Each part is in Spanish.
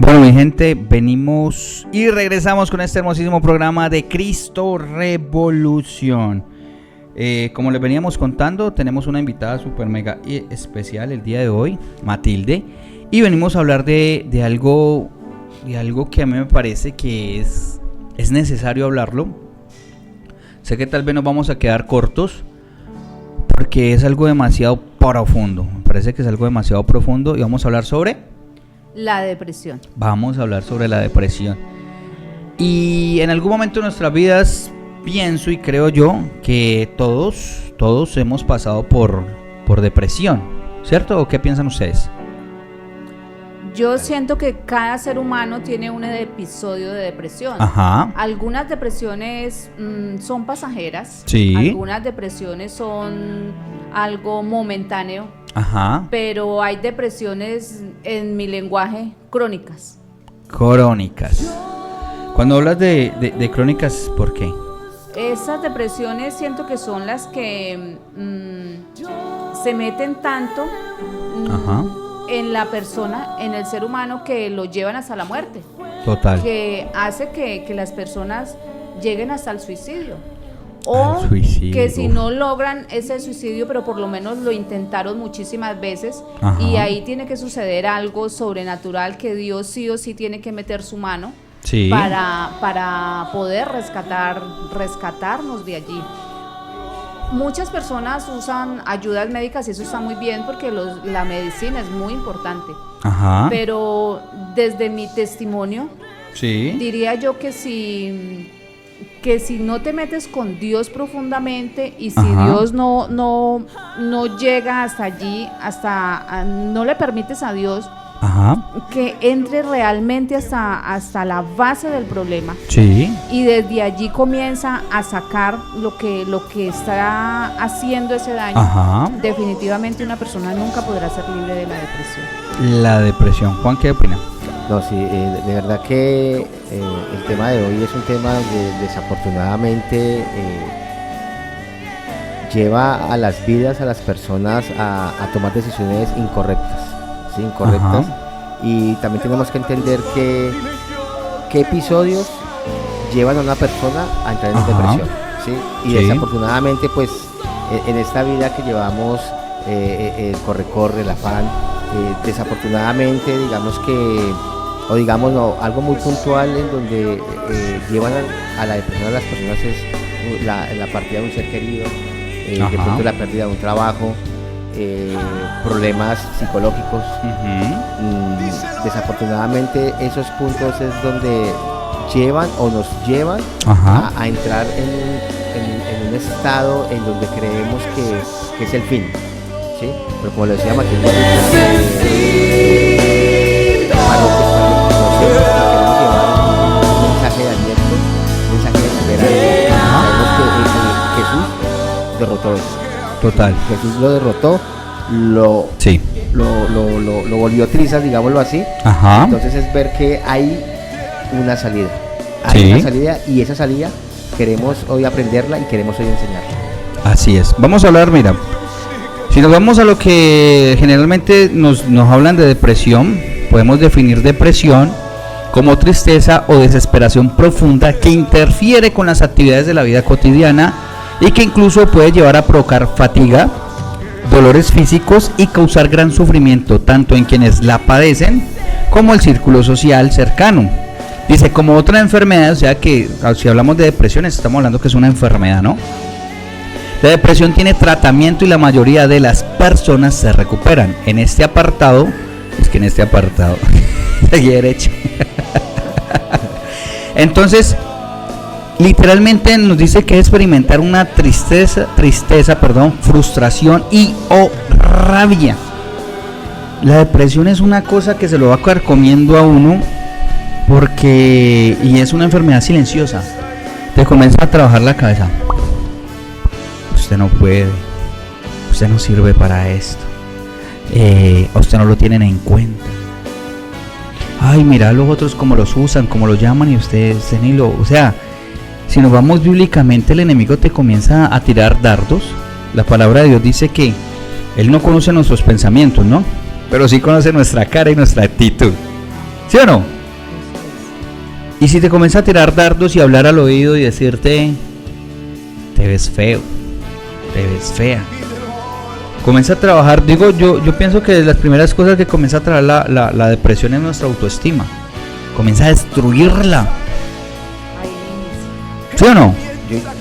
Bueno, mi gente, venimos y regresamos con este hermosísimo programa de Cristo Revolución. Como les veníamos contando, tenemos una invitada super mega especial el día de hoy, Matilde, y venimos a hablar de algo que a mí me parece que es necesario hablarlo. Sé que tal vez nos vamos a quedar cortos porque es algo demasiado profundo. Me parece que es algo demasiado profundo y vamos a hablar sobre la depresión. Vamos a hablar sobre la depresión. Y en algún momento de nuestras vidas pienso y creo yo que todos hemos pasado por depresión, ¿cierto? ¿O qué piensan ustedes? Yo siento que cada ser humano tiene un episodio de depresión. Ajá. Algunas depresiones son pasajeras. Sí. Algunas depresiones son algo momentáneo. Ajá. Pero hay depresiones, en mi lenguaje, crónicas. Crónicas. Cuando hablas de crónicas, ¿por qué? Esas depresiones siento que son las que se meten tanto en la persona, en el ser humano, que lo llevan hasta la muerte. Total. Que hace que las personas lleguen hasta el suicidio. O que si no logran ese suicidio, pero por lo menos lo intentaron muchísimas veces. Ajá. Y ahí tiene que suceder algo sobrenatural, que Dios sí o sí tiene que meter su mano, sí, para poder rescatarnos de allí. Muchas personas usan ayudas médicas y eso está muy bien porque la medicina es muy importante. Ajá. Pero desde mi testimonio, sí, diría yo que si no te metes con Dios profundamente y si ajá, Dios no llega hasta allí, no le permites a Dios, ajá, que entre realmente hasta la base del problema, sí, y desde allí comienza a sacar lo que está haciendo ese daño, ajá, definitivamente una persona nunca podrá ser libre de la depresión. La depresión. Juan, ¿qué opina? No, sí, de verdad que el tema de hoy es un tema donde desafortunadamente lleva a las vidas, a las personas a tomar decisiones incorrectas, ¿sí? Incorrectas. Ajá. Y también tenemos que entender qué episodios llevan a una persona a entrar en ajá, depresión, ¿sí? Y sí, desafortunadamente pues en esta vida que llevamos, el corre, el afán, desafortunadamente digamos que, o digamos no, algo muy puntual en donde llevan a la depresión a las personas es la partida de un ser querido, de pronto la pérdida de un trabajo, problemas psicológicos. Uh-huh. Desafortunadamente esos puntos es donde llevan o nos llevan a entrar en un estado en donde creemos que es el fin, ¿sí? Pero como lo decía Matilde, queremos llevar un mensaje de aliento, un mensaje de esperanza. Sabemos que Jesús derrotó eso. Total. Jesús lo derrotó, lo volvió trizas, digámoslo así. Ajá. Entonces es ver que hay una salida. Hay una salida y esa salida queremos hoy aprenderla y queremos hoy enseñarla. Así es. Vamos a hablar, mira, si nos vamos a lo que generalmente nos hablan de depresión, podemos definir depresión como tristeza o desesperación profunda que interfiere con las actividades de la vida cotidiana y que incluso puede llevar a provocar fatiga, dolores físicos y causar gran sufrimiento tanto en quienes la padecen como el círculo social cercano. Dice, como otra enfermedad, o sea que si hablamos de depresión estamos hablando que es una enfermedad, ¿no? La depresión tiene tratamiento y la mayoría de las personas se recuperan. En este apartado, seguí derecho. Entonces, literalmente nos dice que es experimentar una tristeza, frustración y o rabia. La depresión es una cosa que se lo va a quedar comiendo a uno y es una enfermedad silenciosa. Te comienza a trabajar la cabeza. Usted no puede, usted no sirve para esto, a usted no lo tienen en cuenta. Ay, mira los otros cómo los usan, cómo los llaman y usted ni lo... O sea, si nos vamos bíblicamente, el enemigo te comienza a tirar dardos. La palabra de Dios dice que Él no conoce nuestros pensamientos, ¿no? Pero sí conoce nuestra cara y nuestra actitud. ¿Sí o no? Y si te comienza a tirar dardos y hablar al oído y decirte, te ves feo, te ves fea, comienza a trabajar, digo, yo pienso que de las primeras cosas que comienza a traer la depresión es nuestra autoestima, comienza a destruirla. ¿Sí o no?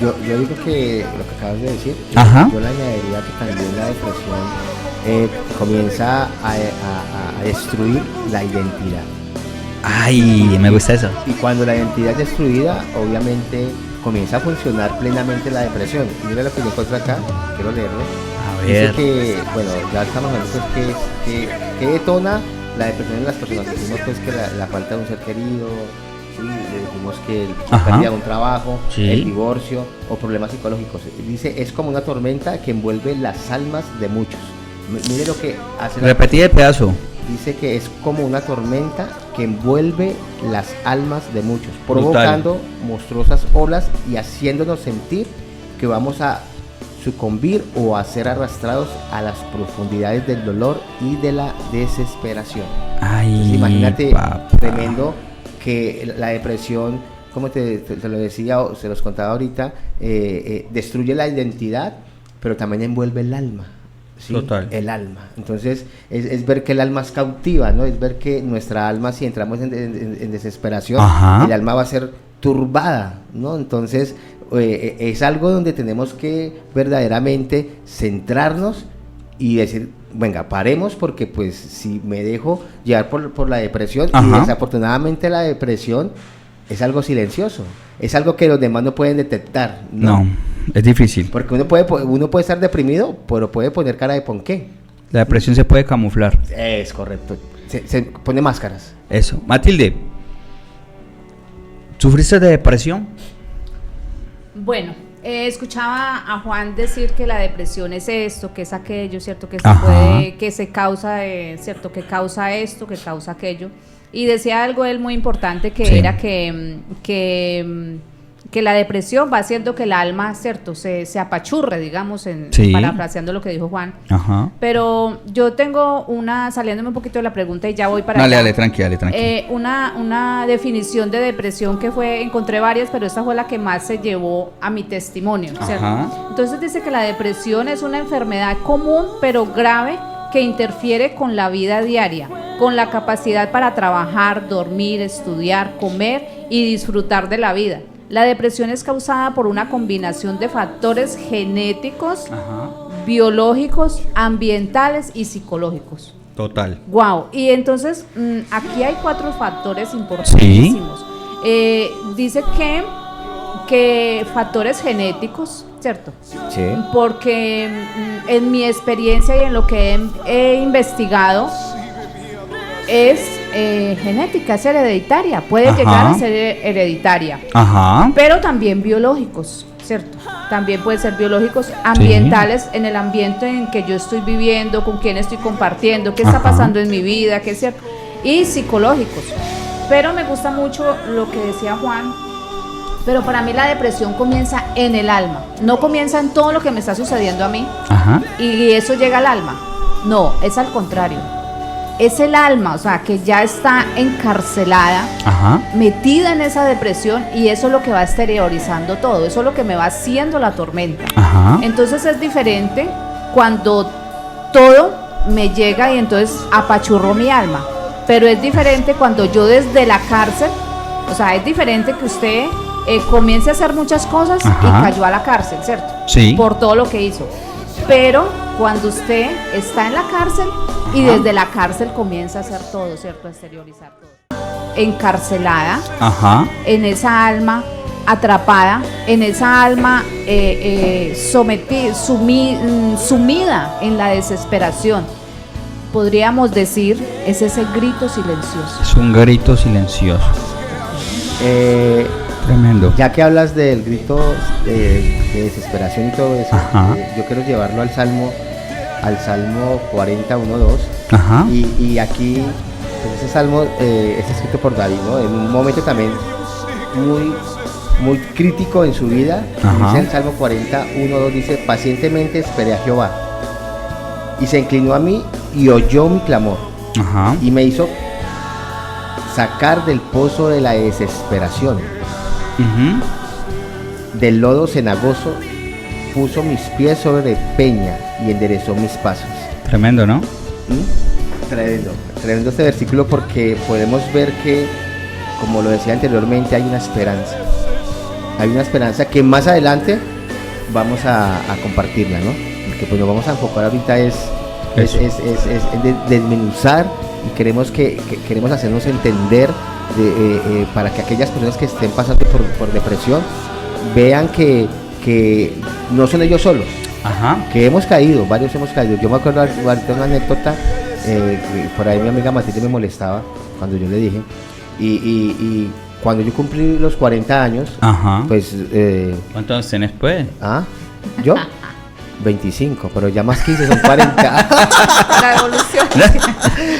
Yo digo que lo que acabas de decir, Ajá. Yo le añadiría que también la depresión comienza a destruir la identidad. Ay, me gusta eso. Y cuando la identidad es destruida, obviamente comienza a funcionar plenamente la depresión. Y mira lo que yo encuentro acá, quiero leerlo. A ver. Dice que, bueno, ya estamos hablando pues que detona la depresión en las personas. Decimos pues que la falta de un ser querido, ¿sí? Decimos que la pérdida de un trabajo, sí. El divorcio o problemas psicológicos. Dice, es como una tormenta que envuelve las almas de muchos. Mire lo que hace. Repetí el pedazo. Dice que es como una tormenta que envuelve las almas de muchos, provocando monstruosas olas y haciéndonos sentir que vamos a sucumbir o a ser arrastrados a las profundidades del dolor y de la desesperación. Ay, entonces, imagínate, papá. tremendo que la depresión, como te lo decía o se los contaba ahorita, destruye la identidad, pero también envuelve el alma. ¿Sí? Total. El alma. Entonces es ver que el alma es cautiva, ¿no? Es ver que nuestra alma, si entramos en desesperación, Ajá. el alma va a ser turbada, ¿no? Entonces es algo donde tenemos que verdaderamente centrarnos y decir, venga, paremos, porque pues si me dejo llevar por la depresión, Ajá. y desafortunadamente la depresión es algo silencioso, es algo que los demás no pueden detectar, ¿no? Es difícil. Porque uno puede estar deprimido, pero puede poner cara de ponqué. La depresión se puede camuflar. Es correcto. Se pone máscaras. Eso. Matilde, ¿sufriste de depresión? Bueno, escuchaba a Juan decir que la depresión es esto, que es aquello, ¿cierto? Que se causa, ¿cierto? Que causa esto, que causa aquello. Y decía algo él muy importante, que era que la depresión va haciendo que el alma, ¿cierto? Se apachurre, digamos, parafraseando lo que dijo Juan. Ajá. Pero yo tengo saliéndome un poquito de la pregunta y ya voy para allá. Dale, tranquila. Una definición de depresión que encontré varias, pero esta fue la que más se llevó a mi testimonio, ¿cierto? Ajá. Entonces dice que la depresión es una enfermedad común, pero grave, que interfiere con la vida diaria, con la capacidad para trabajar, dormir, estudiar, comer y disfrutar de la vida. La depresión es causada por una combinación de factores genéticos, Ajá. biológicos, ambientales y psicológicos. Total. Wow. Y entonces aquí hay 4 factores importantísimos. ¿Sí? Dice que factores genéticos, ¿cierto? Sí. Porque en mi experiencia y en lo que he investigado es genética, es hereditaria, puede Ajá. llegar a ser hereditaria. Ajá. Pero también biológicos, ¿cierto? También pueden ser biológicos, ambientales, en el ambiente en que yo estoy viviendo, con quién estoy compartiendo, qué está Ajá. pasando en mi vida, qué es cierto, y psicológicos. Pero me gusta mucho lo que decía Juan. Pero para mí la depresión comienza en el alma, no comienza en todo lo que me está sucediendo a mí. Ajá. Y eso llega al alma. No, es al contrario. Es el alma, o sea, que ya está encarcelada, Ajá. metida en esa depresión, y eso es lo que va exteriorizando todo, eso es lo que me va haciendo la tormenta. Ajá. Entonces es diferente cuando todo me llega y entonces apachurró mi alma, pero es diferente cuando yo desde la cárcel, o sea, es diferente que usted comience a hacer muchas cosas. Ajá. Y cayó a la cárcel, ¿cierto? Sí. Por todo lo que hizo. Pero cuando usted está en la cárcel, ajá, y desde la cárcel comienza a hacer todo, ¿cierto? A exteriorizar todo. Encarcelada, ajá, en esa alma atrapada, en esa alma sometida, sumida en la desesperación. Podríamos decir, es ese grito silencioso. Es un grito silencioso. Tremendo. Ya que hablas del grito de desesperación y todo eso, yo quiero llevarlo al Salmo 41:2. Ajá. Y aquí, pues ese salmo es escrito por David, ¿no? En un momento también muy crítico en su vida. Dice el Salmo 41:2, dice: pacientemente esperé a Jehová, y se inclinó a mí y oyó mi clamor. Ajá. Y me hizo sacar del pozo de la desesperación. Del lodo cenagoso puso mis pies sobre peña y enderezó mis pasos. Tremendo, ¿no? Tremendo este versículo, porque podemos ver que, como lo decía anteriormente, hay una esperanza. Hay una esperanza que más adelante vamos a compartirla, ¿no? Porque pues nos vamos a enfocar ahorita es desmenuzar, y queremos hacernos entender para que aquellas personas que estén pasando por depresión vean que no son ellos solos. Que varios hemos caído. Yo me acuerdo ahorita una anécdota, por ahí mi amiga Matilde me molestaba cuando yo le dije, y cuando yo cumplí los 40 años, pues... ¿Cuántos años tenés, pues? ¿Yo? 25, pero ya más 15 son 40. La evolución.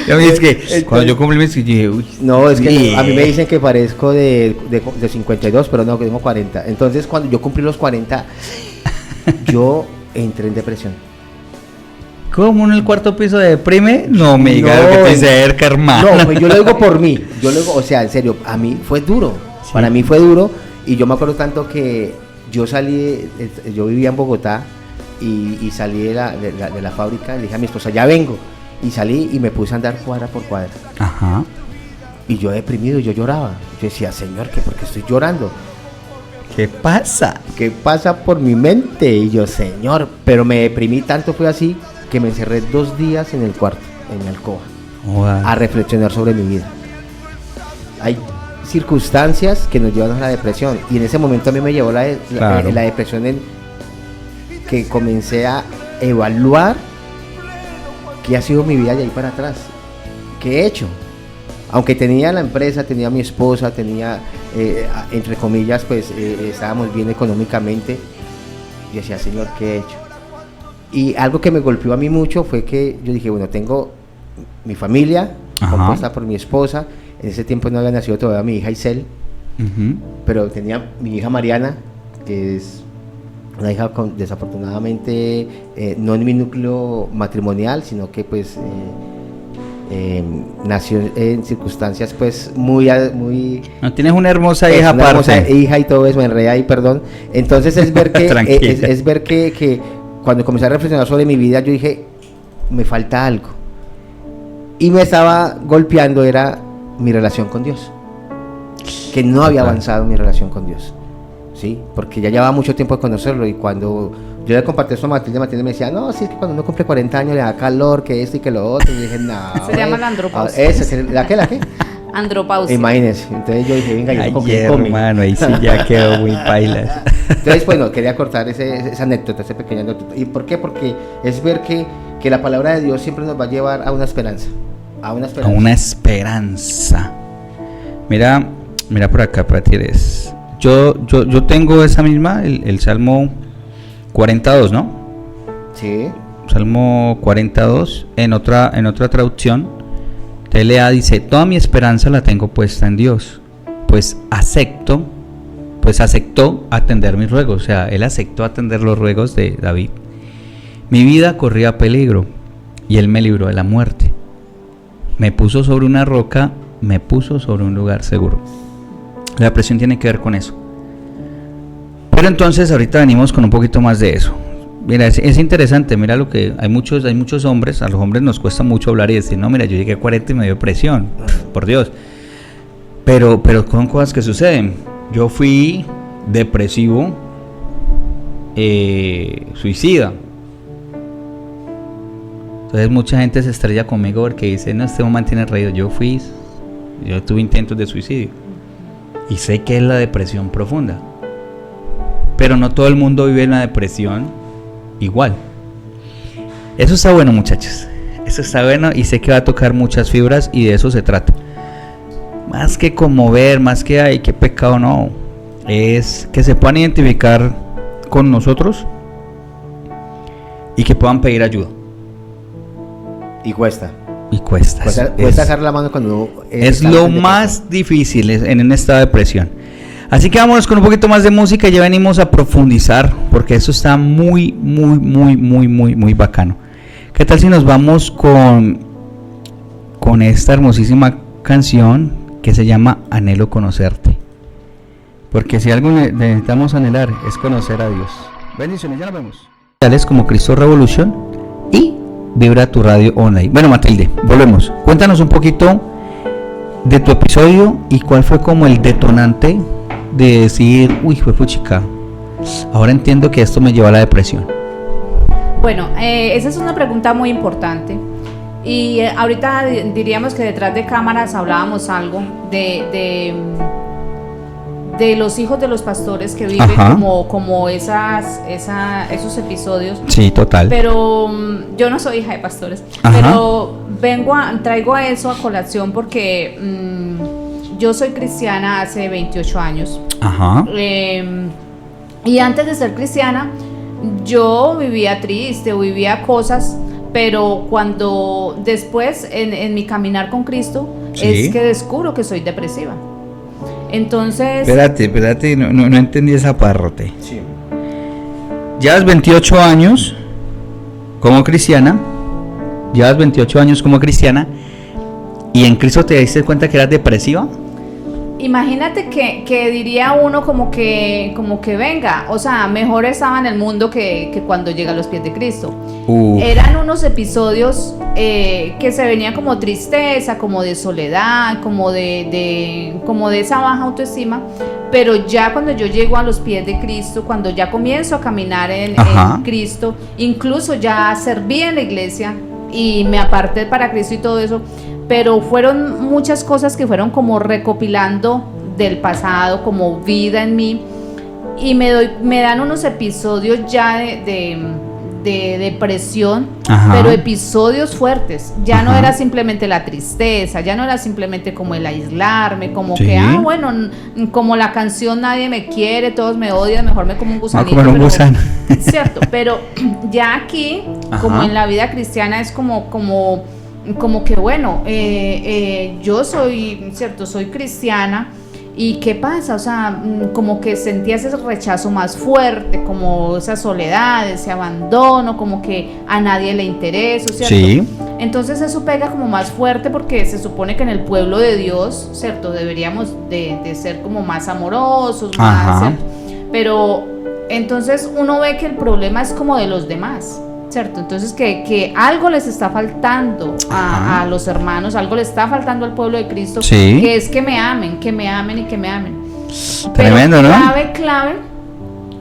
Es que cuando yo cumplí mis... No, es que a mí me dicen que parezco de 52, pero no, que tengo 40. Entonces, cuando yo cumplí los 40, yo entré en depresión. ¿Cómo en el cuarto piso de deprime? No me digas que te cerca, hermano. No, pues yo lo digo por mí. O sea, en serio, a mí fue duro. Sí. Para mí fue duro, y yo me acuerdo tanto que yo vivía en Bogotá, y salí de la fábrica, le dije a mi esposa, ya vengo, y salí y me puse a andar cuadra por cuadra. Y yo deprimido, yo lloraba. Yo decía, Señor, ¿por qué estoy llorando? ¿Qué pasa? ¿Qué pasa por mi mente? Y yo, Señor, pero me deprimí tanto, fue así, que me encerré 2 días en el cuarto, en mi alcoba, a reflexionar sobre mi vida. Hay circunstancias que nos llevan a la depresión, y en ese momento a mí me llevó la depresión que comencé a evaluar qué ha sido mi vida de ahí para atrás, qué he hecho. Aunque tenía la empresa, tenía mi esposa, tenía, entre comillas, pues estábamos bien económicamente, yo decía, Señor, ¿qué he hecho? Y algo que me golpeó a mí mucho fue que yo dije, bueno, tengo mi familia compuesta por mi esposa. En ese tiempo no había nacido todavía mi hija Isel, pero tenía mi hija Mariana, que es una hija desafortunadamente no en mi núcleo matrimonial, sino que pues nació en circunstancias pues muy no, tienes una hermosa hija aparte. Hermosa hija y todo eso, me enredé ahí, perdón. Entonces es ver que es ver que cuando comencé a reflexionar sobre mi vida, yo dije, me falta algo, y me estaba golpeando era mi relación con Dios, que no había avanzado mi relación con Dios. Sí, porque ya llevaba mucho tiempo de conocerlo, y cuando yo le compartí esto a Matilde me decía, no, sí, es que cuando uno cumple 40 años le da calor, que esto y que lo otro, y dije, no. Se llama la andropausia. ¿La qué? Andropausia. Imagínense, entonces yo dije, venga, yo hermano, ahí sí ya quedó muy pailas. Entonces, bueno, quería cortar esa anécdota, esa pequeña anécdota. ¿Y por qué? Porque es ver que la palabra de Dios siempre nos va a llevar a una esperanza. A una esperanza. Mira por acá, Patires. Yo tengo esa misma, el Salmo 42, ¿no? Sí. Salmo 42, en otra traducción, TLA dice, toda mi esperanza la tengo puesta en Dios, pues aceptó atender mis ruegos. O sea, él aceptó atender los ruegos de David. Mi vida corría peligro, y él me libró de la muerte. Me puso sobre una roca, me puso sobre un lugar seguro. La depresión tiene que ver con eso. Pero entonces ahorita venimos con un poquito más de eso. Mira, es interesante, mira lo que hay muchos hombres, a los hombres nos cuesta mucho hablar y decir, no, mira, yo llegué a 40 y me dio depresión, por Dios. Pero son cosas que suceden. Yo fui depresivo, suicida. Entonces mucha gente se estrella conmigo porque dice, no, este man tiene reído. Yo tuve intentos de suicidio. Y sé que es la depresión profunda. Pero no todo el mundo vive en la depresión igual. Eso está bueno, muchachos. Eso está bueno, y sé que va a tocar muchas fibras, y de eso se trata. Más que conmover, más que ay, qué pecado, no. Es que se puedan identificar con nosotros y que puedan pedir ayuda. Y cuesta. Cuesta sacar la mano cuando es lo más difícil en un estado de depresión. Así que vámonos con un poquito más de música, ya venimos a profundizar, porque eso está muy, muy, muy, muy, muy, muy bacano. ¿Qué tal si nos vamos con esta hermosísima canción que se llama Anhelo Conocerte. Porque si algo necesitamos anhelar es conocer a Dios. Bendiciones, ya nos vemos. Tales como Cristo Revolución y Vibra tu Radio Online. Bueno, Matilde, volvemos. Cuéntanos un poquito de tu episodio y cuál fue como el detonante de decir, uy, fue puchica, ahora entiendo que esto me lleva a la depresión. Bueno, esa es una pregunta muy importante. Y ahorita diríamos que detrás de cámaras hablábamos algo de los hijos de los pastores que viven como esos episodios. Sí, total. Pero yo no soy hija de pastores. Pero traigo a eso a colación porque yo soy cristiana hace 28 años. Y antes de ser cristiana, yo vivía triste, vivía cosas, pero cuando después en mi caminar con Cristo, es que descubro que soy depresiva. Entonces... Espérate, no entendí esa parte. Sí. Llevas 28 años como cristiana, y en Cristo te diste cuenta que eras depresiva. Imagínate que diría uno como que venga, o sea, mejor estaba en el mundo que cuando llega a los pies de Cristo. Eran unos episodios que se venían como tristeza, como de soledad, como de esa baja autoestima, pero ya cuando yo llego a los pies de Cristo, cuando ya comienzo a caminar en Cristo, incluso ya serví en la iglesia y me aparté para Cristo y todo eso, pero fueron muchas cosas que fueron como recopilando del pasado, como vida en mí, y me dan unos episodios ya de depresión, pero episodios fuertes. Ya no era simplemente la tristeza, ya no era simplemente como el aislarme, como que, como la canción Nadie me quiere, todos me odian, mejor me como un gusanito. Cierto, pero ya aquí, como en la vida cristiana, es como que bueno, yo soy cristiana, y ¿qué pasa? O sea, como que sentía ese rechazo más fuerte, como esa soledad, ese abandono, como que a nadie le interesa, ¿cierto? Sí. Entonces eso pega como más fuerte porque se supone que en el pueblo de Dios, ¿cierto? Deberíamos de ser como más amorosos, más, ¿cierto? Pero entonces uno ve que el problema es como de los demás, ¿cierto? Entonces que algo les está faltando a los hermanos, algo les está faltando al pueblo de Cristo, que es que me amen y que me amen. Tremendo, pero ¿no? Clave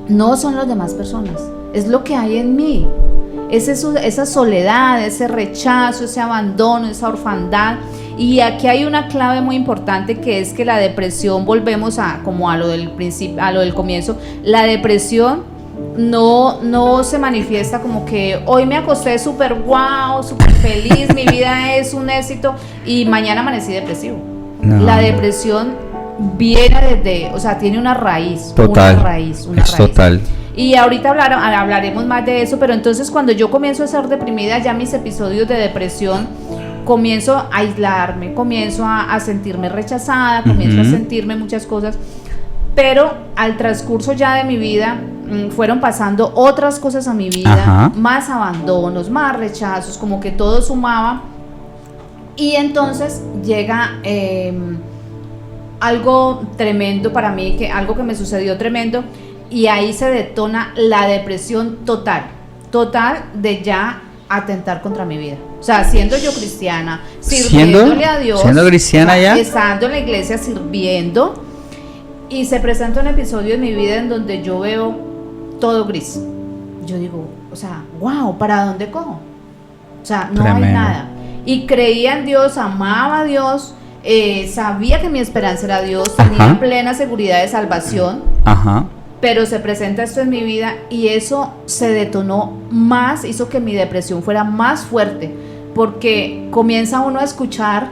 no son las demás personas, es lo que hay en mí, es esa soledad, ese rechazo, ese abandono, esa orfandad. Y aquí hay una clave muy importante, que es que la depresión, volvemos a lo del principio, a lo del comienzo, la depresión no se manifiesta como que hoy me acosté súper wow, súper feliz, mi vida es un éxito, y mañana amanecí depresivo. No. La depresión viene tiene una raíz. Total. Una raíz. Total. Y ahorita hablaremos más de eso, pero entonces cuando yo comienzo a ser deprimida, ya mis episodios de depresión, comienzo a aislarme, comienzo a sentirme rechazada, comienzo a sentirme muchas cosas. Pero al transcurso ya de mi vida fueron pasando otras cosas a mi vida, más abandonos, más rechazos, como que todo sumaba. Y entonces llega algo tremendo para mí, algo que me sucedió tremendo, y ahí se detona la depresión total de ya atentar contra mi vida. O sea, siendo yo cristiana, sirviéndole a Dios, siendo cristiana ya, estando en la iglesia sirviendo, y se presenta un episodio en mi vida en donde yo veo todo gris. Yo digo, o sea, wow, ¿para dónde cojo? O sea, no Tremendo. Hay nada. Y creía en Dios, amaba a Dios, sabía que mi esperanza era Dios, tenía plena seguridad de salvación. Pero se presenta esto en mi vida y eso se detonó más, hizo que mi depresión fuera más fuerte, porque comienza uno a escuchar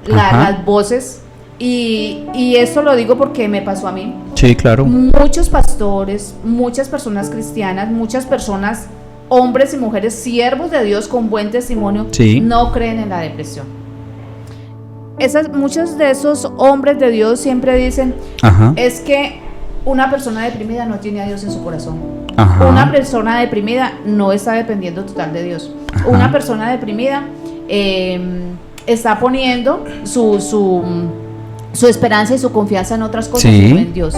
las voces. Y esto lo digo porque me pasó a mí. Sí, claro. Muchos pastores, muchas personas cristianas, muchas personas, hombres y mujeres, siervos de Dios con buen testimonio, no creen en la depresión. Muchos de esos hombres de Dios siempre dicen, es que una persona deprimida no tiene a Dios en su corazón. Una persona deprimida no está dependiendo total de Dios. Una persona deprimida está poniendo su esperanza y su confianza en otras cosas, sí, en Dios.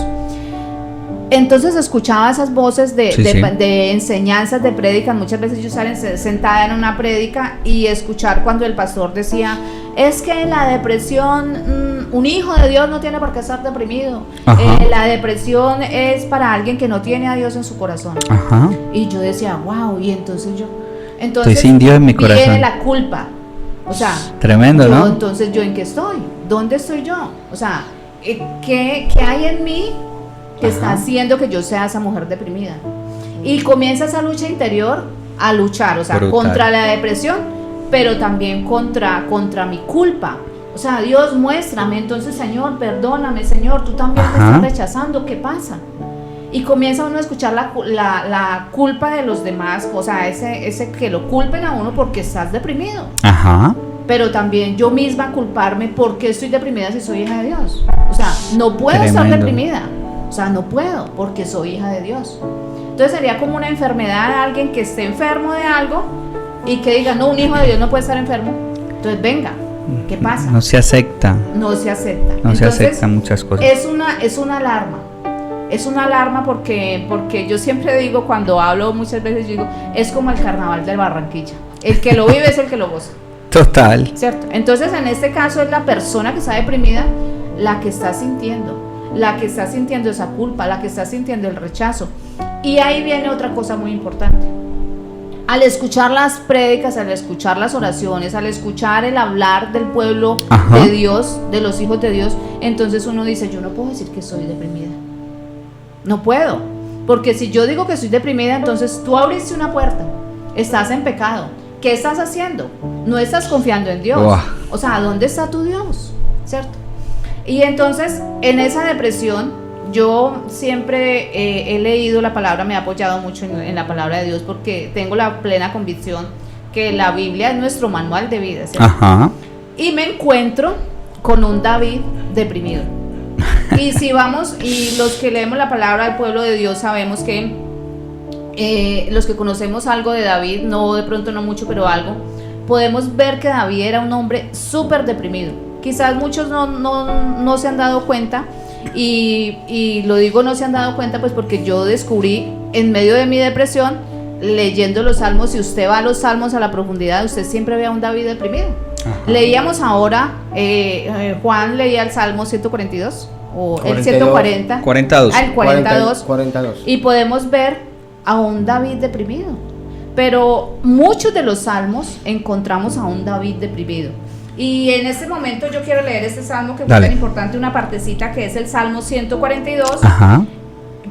Entonces escuchaba esas voces de enseñanzas, de prédicas. Muchas veces yo estaba sentada en una prédica y escuchar cuando el pastor decía, es que la depresión, un hijo de Dios no tiene por qué estar deprimido. La depresión es para alguien que no tiene a Dios en su corazón. Ajá. Y yo decía, wow, y entonces estoy sin Dios en mi corazón. Viene la culpa. O sea, tremendo, ¿no? Entonces, ¿yo en qué estoy? ¿Dónde estoy yo? O sea, ¿qué hay en mí que está haciendo que yo sea esa mujer deprimida? Y comienza esa lucha interior a luchar, o sea, brutal, contra la depresión, pero también contra mi culpa. O sea, Dios, muéstrame, entonces, Señor, perdóname, Señor, tú también me estás rechazando, ¿qué pasa? Y comienza uno a escuchar la culpa de los demás, o sea, ese que lo culpen a uno porque estás deprimido. Ajá. Pero también yo misma culparme porque estoy deprimida si soy hija de Dios. O sea, no puedo estar deprimida. O sea, no puedo porque soy hija de Dios. Entonces sería como una enfermedad a alguien que esté enfermo de algo y que diga, no, un hijo de Dios no puede estar enfermo. Entonces, venga, ¿qué pasa? No se acepta. No se acepta. No Entonces, se aceptan muchas cosas. Es una alarma. Es una alarma porque yo siempre digo, cuando hablo muchas veces, yo digo, es como el carnaval de Barranquilla. El que lo vive es el que lo goza. Total. ¿Cierto? Entonces, en este caso es la persona que está deprimida la que está sintiendo esa culpa, la que está sintiendo el rechazo. Y ahí viene otra cosa muy importante. Al escuchar las prédicas, al escuchar las oraciones, al escuchar el hablar del pueblo de Dios, de los hijos de Dios, entonces uno dice, yo no puedo decir que soy deprimida. No puedo, porque si yo digo que soy deprimida, entonces tú abriste una puerta, estás en pecado. ¿Qué estás haciendo? No estás confiando en Dios. O sea, ¿dónde está tu Dios? ¿Cierto? Y entonces, en esa depresión, yo siempre he leído la palabra, me he apoyado mucho en la palabra de Dios, porque tengo la plena convicción que la Biblia es nuestro manual de vida, ¿cierto? Ajá. Y me encuentro con un David deprimido. Y si vamos, y los que leemos la palabra del pueblo de Dios sabemos que los que conocemos algo de David, no de pronto no mucho, pero algo, podemos ver que David era un hombre súper deprimido. Quizás muchos no se han dado cuenta, y lo digo no se han dado cuenta pues porque yo descubrí en medio de mi depresión, leyendo los salmos. Si usted va a los salmos a la profundidad, usted siempre ve a un David deprimido. Ajá. Leíamos ahora, Juan leía el Salmo 142 o 42, el 140, 42. Al 42, y podemos ver a un David deprimido. Pero muchos de los salmos encontramos a un David deprimido. Y en este momento yo quiero leer este salmo que es tan importante, una partecita que es el Salmo 142. Ajá.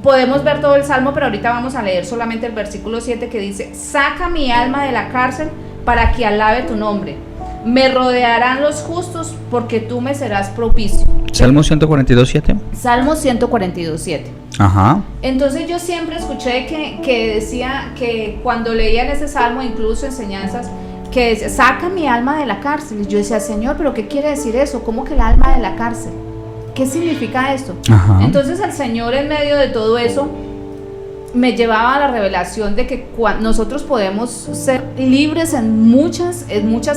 Podemos ver todo el salmo, pero ahorita vamos a leer solamente el versículo 7 que dice: saca mi alma de la cárcel para que alabe tu nombre. Me rodearán los justos porque tú me serás propicio. Salmo 142:7. Salmo 142:7. Ajá. Entonces yo siempre escuché que decía que cuando leían ese salmo, incluso enseñanzas, que decía, saca mi alma de la cárcel. Y yo decía, Señor, ¿pero qué quiere decir eso? ¿Cómo que el alma de la cárcel? ¿Qué significa esto? Ajá. Entonces el Señor, en medio de todo eso, me llevaba a la revelación de que nosotros podemos ser libres en muchas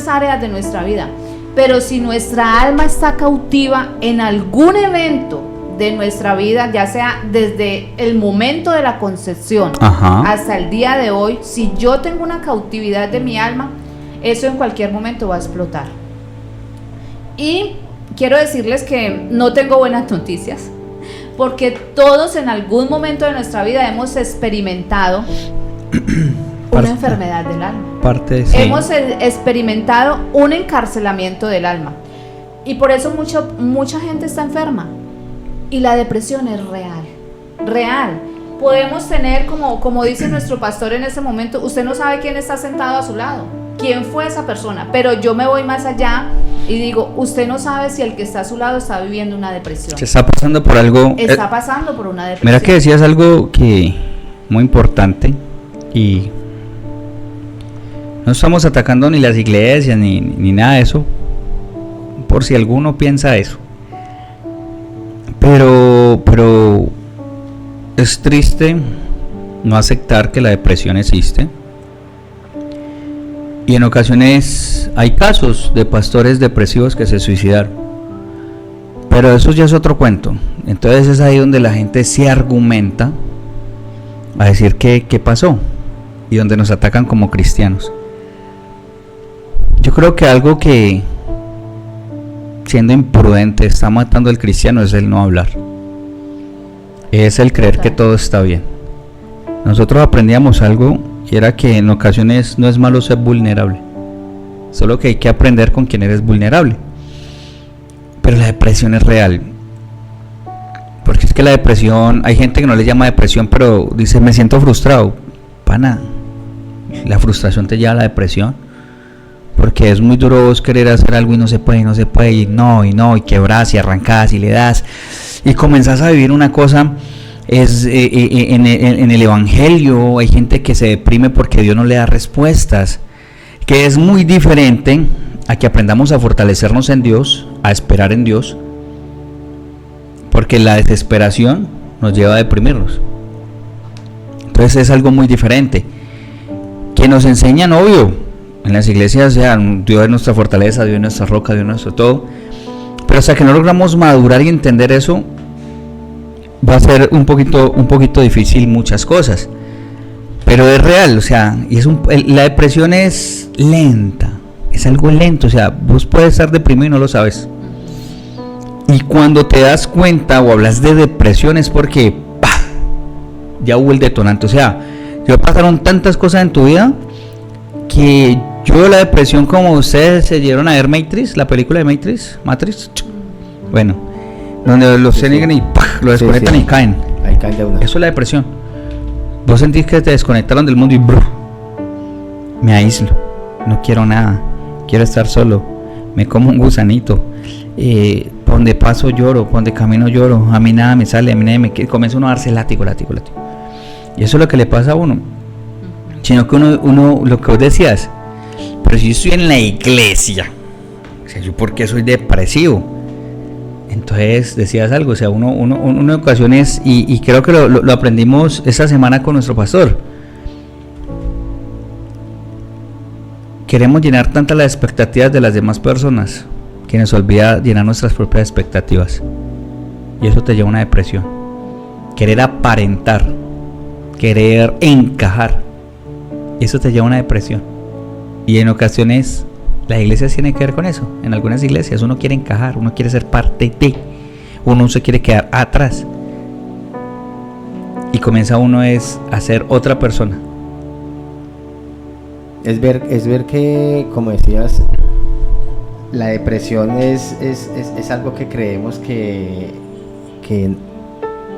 áreas de nuestra vida, pero si nuestra alma está cautiva en algún evento de nuestra vida, ya sea desde el momento de la concepción hasta el día de hoy, si yo tengo una cautividad de mi alma, eso en cualquier momento va a explotar. Y quiero decirles que no tengo buenas noticias, porque todos en algún momento de nuestra vida hemos experimentado una enfermedad del alma. Hemos experimentado un encarcelamiento del alma. Y por eso mucha gente está enferma. Y la depresión es real. Podemos tener, como dice nuestro pastor en ese momento, usted no sabe quién está sentado a su lado, quién fue esa persona, pero yo me voy más allá y digo, usted no sabe si el que está a su lado está viviendo una depresión. Se está pasando por algo. Está pasando por una depresión. Mira que decías algo que muy importante, y no estamos atacando ni las iglesias ni nada de eso, por si alguno piensa eso. Pero es triste no aceptar que la depresión existe. Y en ocasiones hay casos de pastores depresivos que se suicidaron. Pero eso ya es otro cuento. Entonces es ahí donde la gente se argumenta a decir qué pasó y donde nos atacan como cristianos. Yo creo que algo que, siendo imprudente, está matando al cristiano es el no hablar. Es el creer que todo está bien. Nosotros aprendíamos algo y era que en ocasiones no es malo ser vulnerable, solo que hay que aprender con quién eres vulnerable. Pero la depresión es real, porque es que la depresión, hay gente que no le llama depresión, pero dice me siento frustrado. Pana, la frustración te lleva a la depresión, porque es muy duro vos querer hacer algo y no se puede, y no, y quebrás y arrancás y le das y comenzás a vivir una cosa. En el evangelio hay gente que se deprime porque Dios no le da respuestas, que es muy diferente a que aprendamos a fortalecernos en Dios, a esperar en Dios, porque la desesperación nos lleva a deprimirnos. Entonces es algo muy diferente, que nos enseñan, obvio, en las iglesias, o sea, Dios es nuestra fortaleza, Dios es nuestra roca, Dios es nuestro todo, pero hasta que no logramos madurar y entender eso, va a ser un poquito difícil muchas cosas, pero es real, o sea, y la depresión es lenta, es algo lento, o sea, vos puedes estar deprimido y no lo sabes, y cuando te das cuenta o hablas de depresión es porque ¡pah!, ya hubo el detonante. O sea, ya pasaron tantas cosas en tu vida que yo veo la depresión como ustedes se dieron a ver Matrix, la película de Matrix, bueno, donde los llegan y ¡pah!, lo desconectan y caen. Ahí caen de una. Eso es la depresión. Vos sentís que te desconectaron del mundo y me aíslo, no quiero nada, quiero estar solo, me como un gusanito, por donde paso lloro, por donde camino lloro, a mí nada me sale, a mí nadie me quiere, comienza uno a darse látigo. Y eso es lo que le pasa a uno. Sino que uno lo que vos decías, pero si yo estoy en la iglesia, o sea, yo por qué soy depresivo. Entonces decías algo, o sea, uno en ocasiones, y creo que lo aprendimos esta semana con nuestro pastor. Queremos llenar tantas las expectativas de las demás personas que nos olvida llenar nuestras propias expectativas, y eso te lleva a una depresión. Querer aparentar, querer encajar, eso te lleva a una depresión. Y en ocasiones la iglesia tiene que ver con eso. En algunas iglesias uno quiere encajar, uno quiere ser parte de, uno se quiere quedar atrás, y comienza uno a ser otra persona. Es ver que, como decías, la depresión es algo que creemos que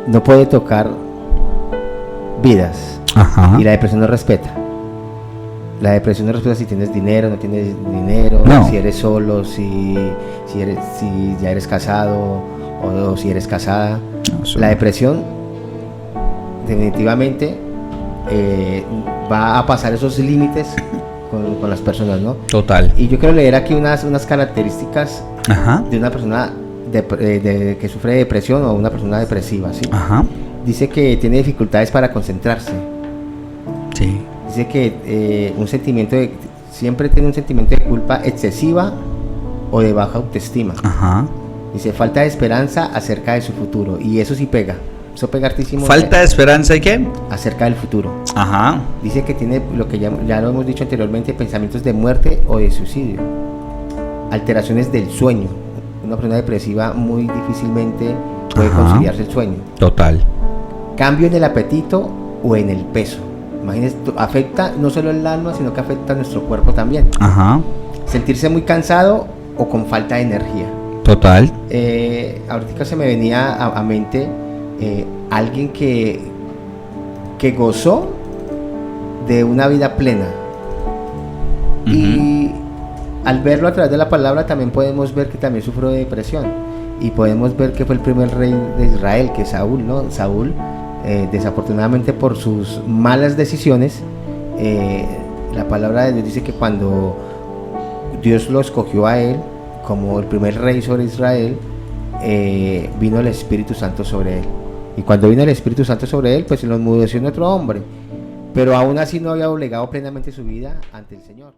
no puede tocar vidas. Ajá. Y la depresión no respeta. La depresión no respeta si tienes dinero, no tienes dinero, no. Si eres solo, si ya eres casado o si eres casada. No, la depresión definitivamente va a pasar esos límites con las personas, ¿no? Total. Y yo quiero leer aquí unas características, ajá, de una persona que sufre de depresión o una persona depresiva, ¿sí? Ajá. Dice que tiene dificultades para concentrarse. Sí. Dice que siempre tiene un sentimiento de culpa excesiva o de baja autoestima. Ajá. Dice falta de esperanza acerca de su futuro, y eso sí pega. Eso pega hartísimo. ¿Falta de esperanza y qué? Acerca del futuro. Ajá. Dice que tiene lo que ya lo hemos dicho anteriormente, pensamientos de muerte o de suicidio. Alteraciones del sueño. Una persona depresiva muy difícilmente puede conciliarse el sueño. Total. Cambio en el apetito o en el peso. Imagínense, afecta no solo el alma, sino que afecta a nuestro cuerpo también. Ajá. Sentirse muy cansado o con falta de energía. Total. Ahorita se me venía a mente alguien que gozó de una vida plena. Uh-huh. Y al verlo a través de la palabra también podemos ver que también sufrió de depresión, y podemos ver que fue el primer rey de Israel, que es Saúl, ¿no? Saúl, desafortunadamente por sus malas decisiones, la palabra de Dios dice que cuando Dios lo escogió a él como el primer rey sobre Israel, vino el Espíritu Santo sobre él. Y cuando vino el Espíritu Santo sobre él, pues se lo enmudeció en otro hombre, pero aún así no había doblegado plenamente su vida ante el Señor.